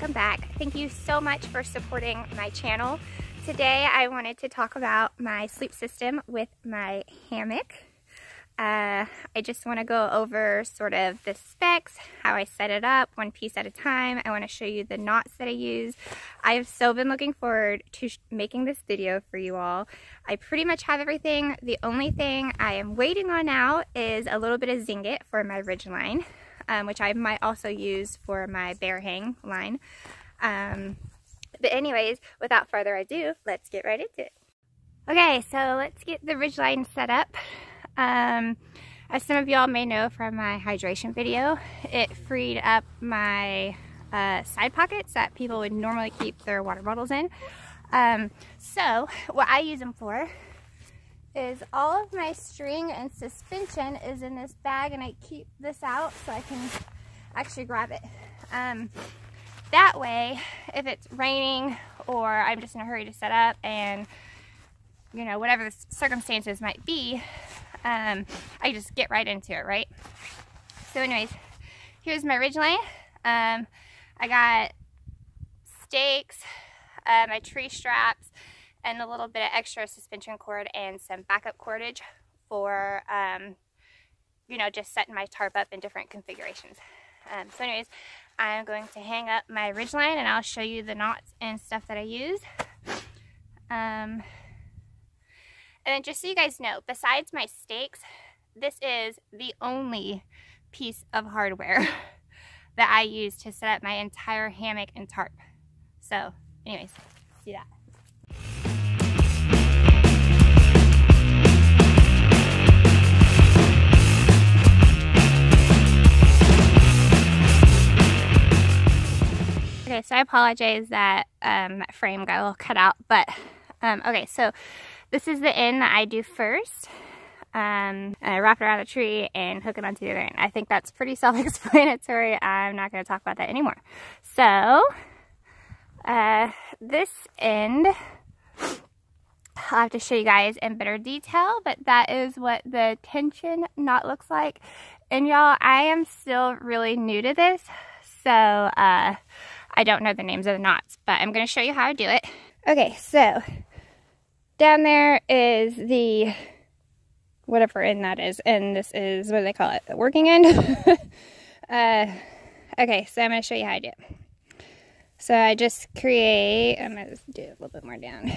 welcome back. Thank you so much for supporting my channel. Today I wanted to talk about my sleep system with my hammock. I just want to go over sort of the specs, how I set it up, one piece at a time. I want to show you the knots that I use. I have so been looking forward to making this video for you all. I pretty much have everything. The only thing I am waiting on now is a little bit of Zinget for my Ridgeline, which I might also use for my bear hang line. But anyways, without further ado, let's get right into it. Okay, so let's get the Ridgeline set up. As some of y'all may know from my hydration video, it freed up my side pockets that people would normally keep their water bottles in. So what I use them for is all of my string and suspension is in this bag, and I keep this out so I can actually grab it. That way, if it's raining or I'm just in a hurry to set up and, you know, whatever the circumstances might be, I just get right into it, right? So anyways, here's my Ridgeline. I got stakes, my tree straps, and a little bit of extra suspension cord and some backup cordage for, you know, just setting my tarp up in different configurations. So anyways, I'm going to hang up my Ridgeline and I'll show you the knots and stuff that I use. And then just so you guys know, besides my stakes, this is the only piece of hardware that I use to set up my entire hammock and tarp. So anyways, see that. Okay, so I apologize that that frame got a little cut out, but okay, so this is the end that I do first. I wrap it around a tree and hook it onto the other end. I think that's pretty self-explanatory. I'm not going to talk about that anymore. So this end, I'll have to show you guys in better detail, but that is what the tension knot looks like. And y'all, I am still really new to this, so I don't know the names of the knots, but I'm going to show you how I do it. Okay, so down there is the whatever end that is, and this is, what do they call it, the working end? Okay, so I'm going to show you how I do it. So I just create, I'm going to do it a little bit more down,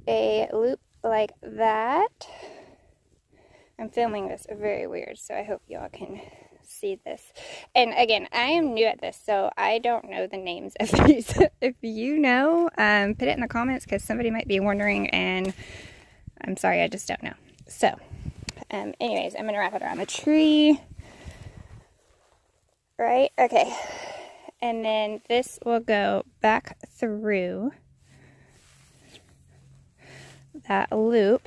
a loop like that. I'm filming this very weird, so I hope y'all can see this. And again, I am new at this, so I don't know the names of these. If you know, put it in the comments, because somebody might be wondering, and I'm sorry, I just don't know. So anyways, I'm going to wrap it around the tree. Right? Okay. And then this will go back through that loop.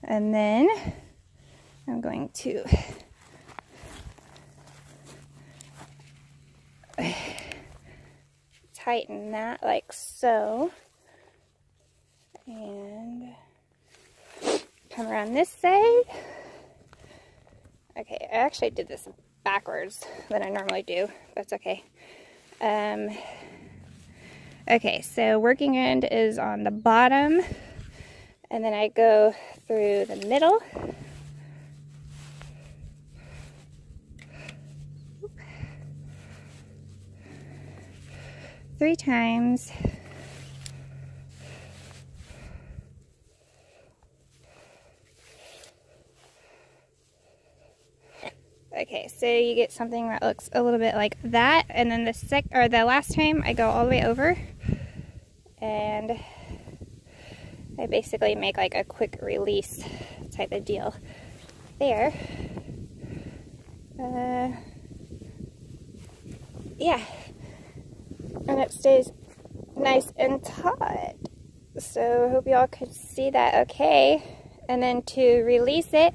And then I'm going to tighten that like so, and come around this side. Okay, I actually did this backwards than I normally do. That's okay. Okay, so working end is on the bottom, and then I go through the middle. 3 times. Okay, so you get something that looks a little bit like that, and then the last time I go all the way over, and I basically make like a quick release type of deal there. Yeah. And it stays nice and taut. So I hope y'all could see that okay. And then to release it,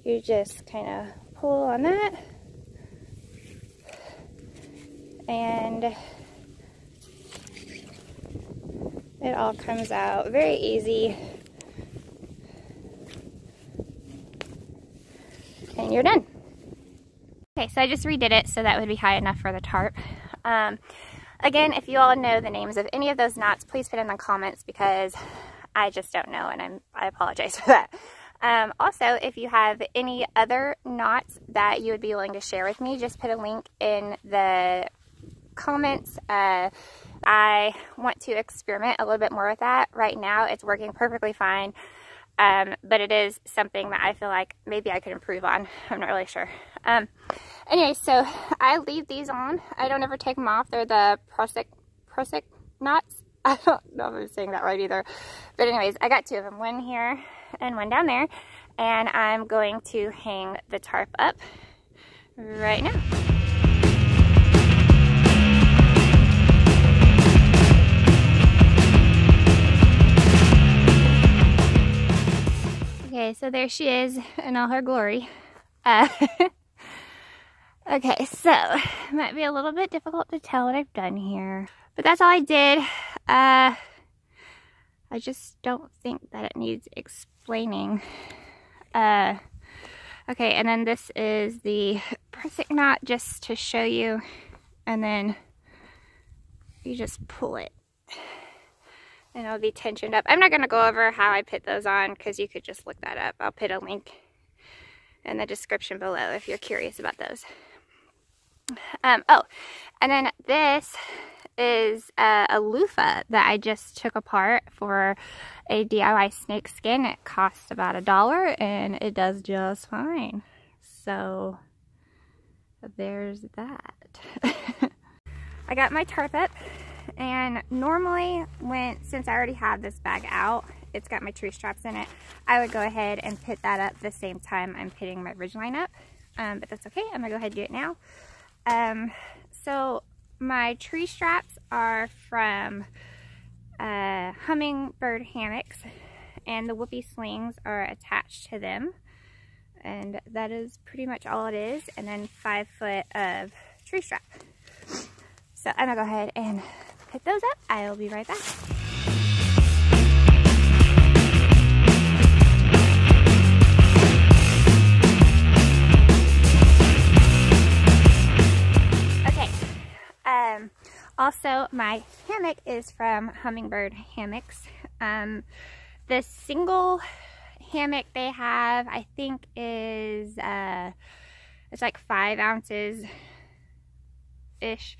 you just kind of pull on that. And it all comes out very easy. And you're done. Okay, so I just redid it so that would be high enough for the tarp. Again, if you all know the names of any of those knots, please put in the comments because I just don't know, and I apologize for that. Also, if you have any other knots that you would be willing to share with me, just put a link in the comments. I want to experiment a little bit more with that. Right now, it's working perfectly fine, but it is something that I feel like maybe I could improve on. I'm not really sure. Anyway, so I leave these on. I don't ever take them off. They're the Prusik knots. I don't know if I'm saying that right either. But anyways, I got two of them, one here and one down there. And I'm going to hang the tarp up right now. Okay, so there she is in all her glory. Okay, so it might be a little bit difficult to tell what I've done here, but that's all I did. I just don't think that it needs explaining. Okay, and then this is the Prusik knot just to show you, and then you just pull it and it'll be tensioned up. I'm not going to go over how I put those on because you could just look that up. I'll put a link in the description below if you're curious about those. Oh, and then this is a loofah that I just took apart for a DIY snake skin. It cost about $1 and it does just fine. So there's that. I got my tarp up, and normally since I already have this bag out, it's got my tree straps in it, I would go ahead and put that up the same time I'm putting my Ridgeline up, but that's okay. I'm gonna go ahead and do it now. So my tree straps are from Hummingbird Hammocks, and the Whoopie slings are attached to them, and that is pretty much all it is, and then 5 foot of tree strap. So I'm gonna go ahead and put those up. I'll be right back. Also, my hammock is from Hummingbird Hammocks. The single hammock they have, I think, is it's like 5 ounces ish,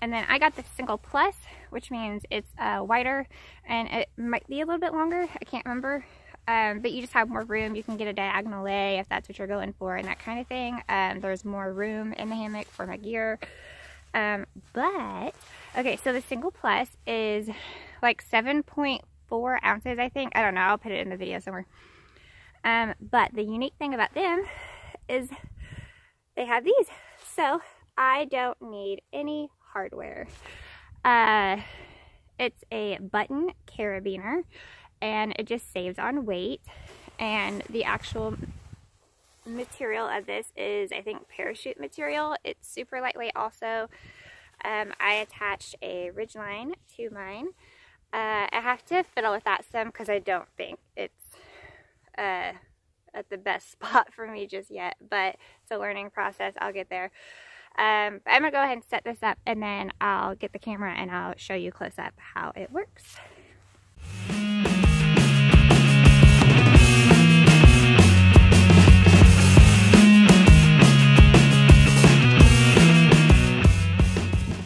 and then I got the single plus, which means it's wider and it might be a little bit longer. I can't remember, but you just have more room. You can get a diagonal lay if that's what you're going for and that kind of thing. There's more room in the hammock for my gear. But okay, so the single plus is like 7.4 ounces, I think. I don't know, I'll put it in the video somewhere. But the unique thing about them is they have these, so I don't need any hardware. It's a button carabiner, and it just saves on weight, and the actual material of this is, I think, parachute material. It's super lightweight also. I attached a Ridgeline to mine. I have to fiddle with that some because I don't think it's at the best spot for me just yet, but it's a learning process. I'll get there. I'm gonna go ahead and set this up, and then I'll get the camera and I'll show you close up how it works.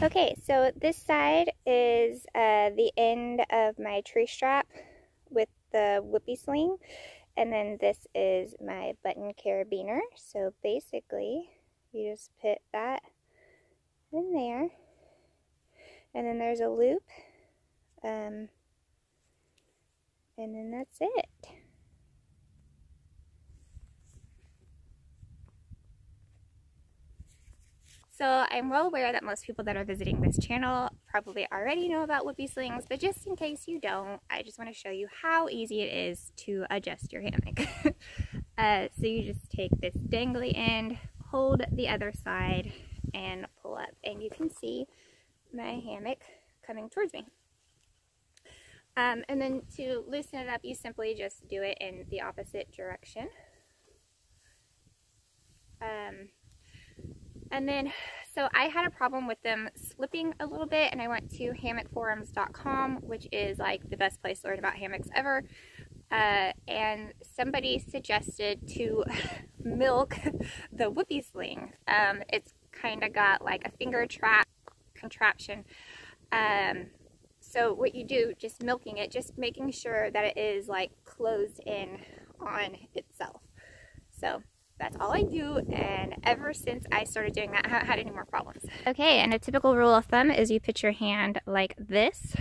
Okay, so this side is the end of my tree strap with the Whoopie sling, and then this is my button carabiner. So basically, you just put that in there, and then there's a loop, and then that's it. So I'm well aware that most people that are visiting this channel probably already know about Whoopie slings, but just in case you don't, I just want to show you how easy it is to adjust your hammock. So you just take this dangly end, hold the other side, and pull up, and you can see my hammock coming towards me. And then to loosen it up, you simply just do it in the opposite direction. And then, so I had a problem with them slipping a little bit, and I went to hammockforums.com, which is like the best place to learn about hammocks ever. And somebody suggested to milk the Whoopie Sling. It's kind of got like a finger trap contraption. So what you do, just milking it, just making sure that it is like closed in on itself. So that's all I do, and ever since I started doing that, I haven't had any more problems. Okay, and a typical rule of thumb is you put your hand like this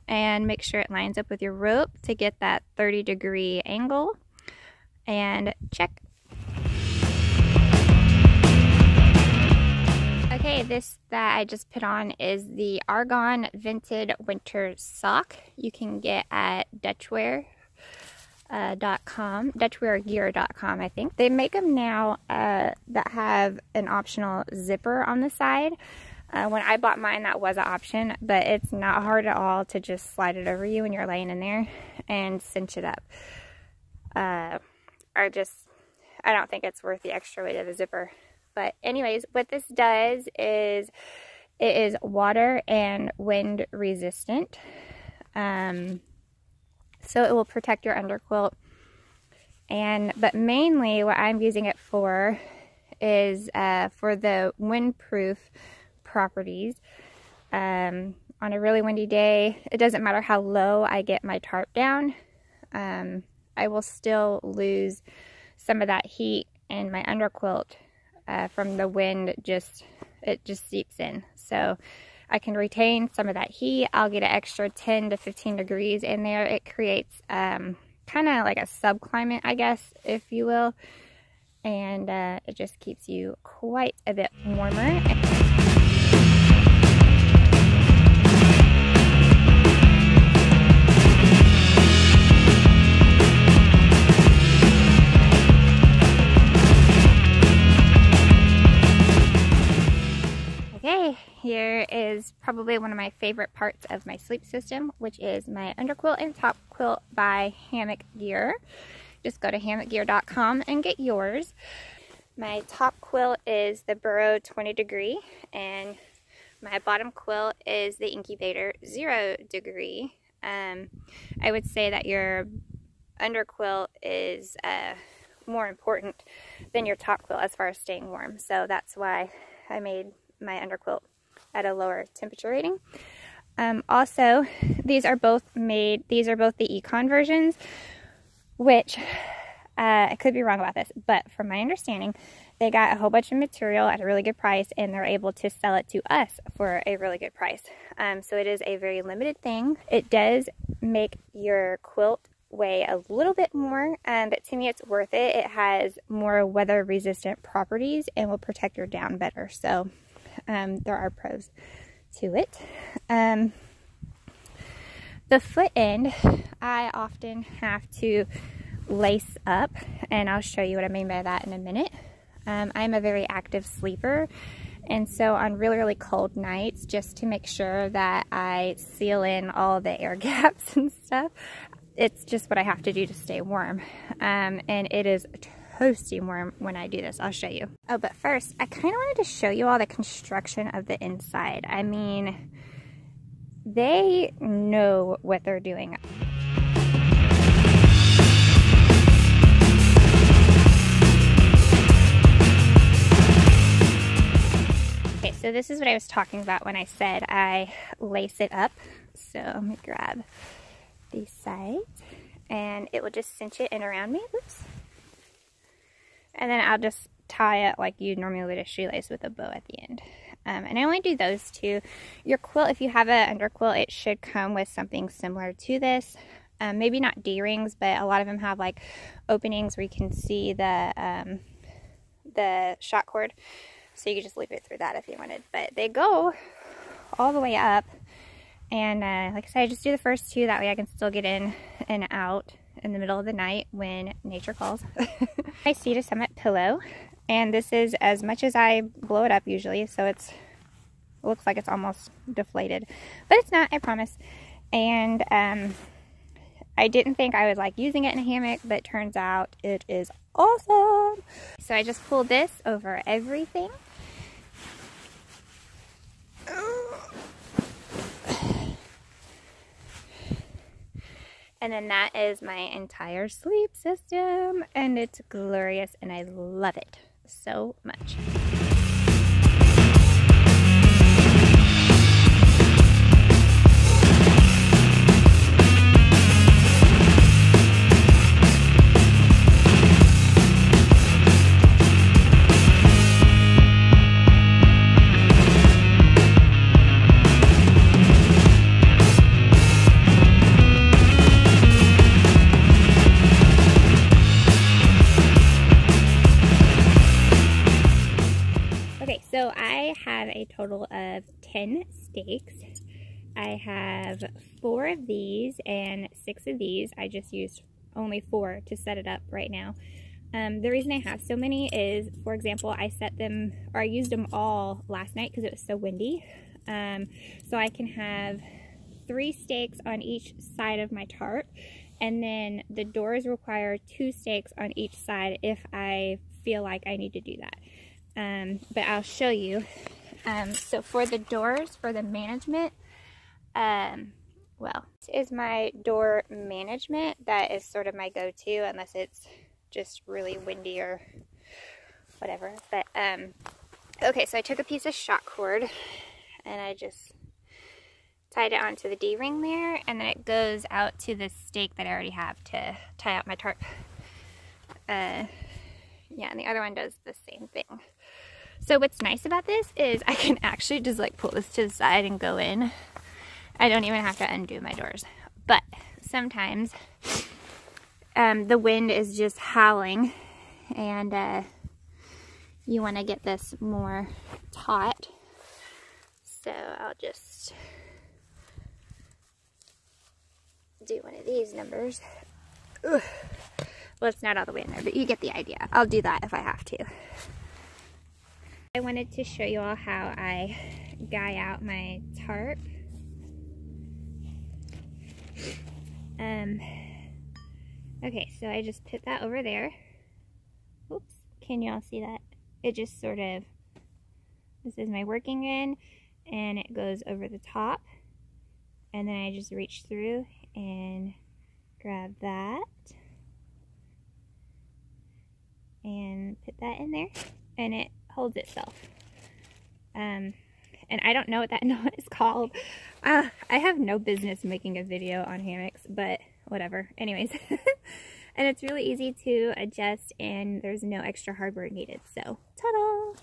and make sure it lines up with your rope to get that 30-degree angle, and check. Okay, this that I just put on is the Argon Vented Winter Sock. You can get at Dutchweargear.com, I think. They make them now that have an optional zipper on the side. When I bought mine, that was an option, but it's not hard at all to just slide it over you when you're laying in there and cinch it up. I don't think it's worth the extra weight of the zipper. But anyways, what this does is it is water and wind resistant. So it will protect your underquilt. But mainly what I'm using it for is for the windproof properties. On a really windy day, it doesn't matter how low I get my tarp down, I will still lose some of that heat in my underquilt from the wind. It just seeps in. So I can retain some of that heat. I'll get an extra 10 to 15 degrees in there. It creates kind of like a subclimate, I guess, if you will. And it just keeps you quite a bit warmer. Okay, here is probably one of my favorite parts of my sleep system, which is my underquilt and top quilt by Hammock Gear. Just go to hammockgear.com and get yours. My top quilt is the Burrow 20 degree, and my bottom quilt is the Incubator 0 degree. I would say that your underquilt is more important than your top quilt as far as staying warm. So that's why I made my underquilt at a lower temperature rating. Also, these are both the Econ versions, which I could be wrong about this, but from my understanding, they got a whole bunch of material at a really good price, and they're able to sell it to us for a really good price. So it is a very limited thing. It does make your quilt weigh a little bit more, but to me it's worth it. It has more weather resistant properties and will protect your down better. So there are pros to it. The foot end, I often have to lace up, and I'll show you what I mean by that in a minute. I'm a very active sleeper, and so on really, really cold nights, just to make sure that I seal in all the air gaps and stuff, it's just what I have to do to stay warm. And it is toasty warm when I do this. I'll show you. Oh, but first, I kind of wanted to show you all the construction of the inside. I mean, they know what they're doing. Okay, so this is what I was talking about when I said I lace it up. So let me grab these sides, and it will just cinch it in around me. Oops. And then I'll just tie it like you normally would a shoelace with a bow at the end. And I only do those two. Your quilt, if you have an underquilt, it should come with something similar to this. Maybe not D-rings, but a lot of them have like openings where you can see the shot cord. So you can just leave it through that if you wanted. But they go all the way up. And like I said, I just do the first two. That way I can still get in and out in the middle of the night when nature calls. My Sea to Summit pillow. And this is as much as I blow it up usually. So it looks like it's almost deflated. But it's not, I promise. And I didn't think I would like using it in a hammock, but it turns out it is awesome. So I just pulled this over everything. And then that is my entire sleep system, and it's glorious, and I love it so much. So I have a total of 10 stakes. I have 4 of these and 6 of these. I just used only 4 to set it up right now. The reason I have so many is, for example, I used them all last night because it was so windy. So I can have 3 stakes on each side of my tarp, and then the doors require 2 stakes on each side if I feel like I need to do that. But I'll show you. So for the doors, for the management, well, this is my door management. That is sort of my go-to unless it's just really windy or whatever. But, okay, so I took a piece of shot cord and I just tied it onto the D-ring there, and then it goes out to the stake that I already have to tie out my tarp. Yeah, and the other one does the same thing. So what's nice about this is I can actually just like pull this to the side and go in. I don't even have to undo my doors. But sometimes the wind is just howling, and you want to get this more taut. So I'll just do one of these numbers. Ugh. Well, it's not all the way in there, but you get the idea. I'll do that if I have to. I wanted to show you all how I guy out my tarp. Okay, so I just put that over there. Oops, can y'all see that? It just sort of, this is my working end, and it goes over the top. And then I just reach through and grab that. And put that in there, and it holds itself. And I don't know what that knot is called. I have no business making a video on hammocks, but whatever. Anyways, and it's really easy to adjust, and there's no extra hardware needed. So, ta-da!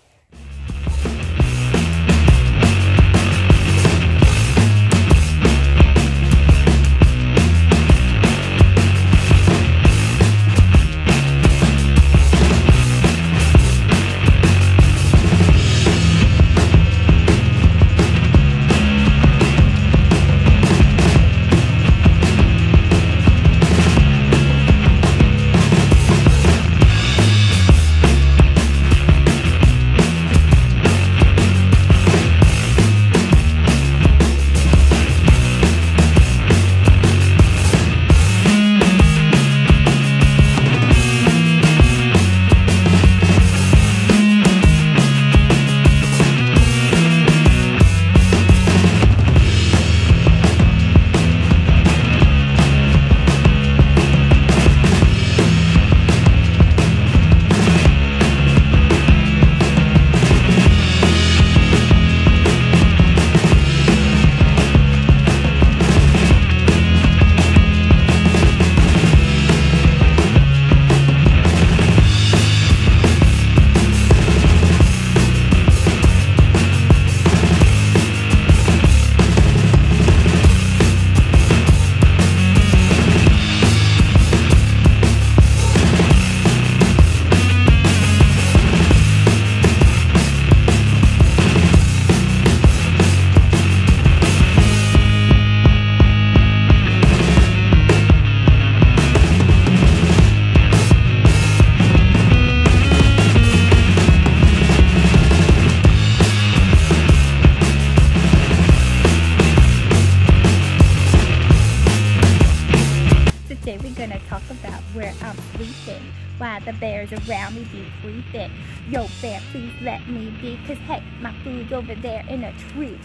where I'm sleeping, while the bears around me be creeping. Yo, bear, please let me be, 'cause hey, my food's over there in a tree.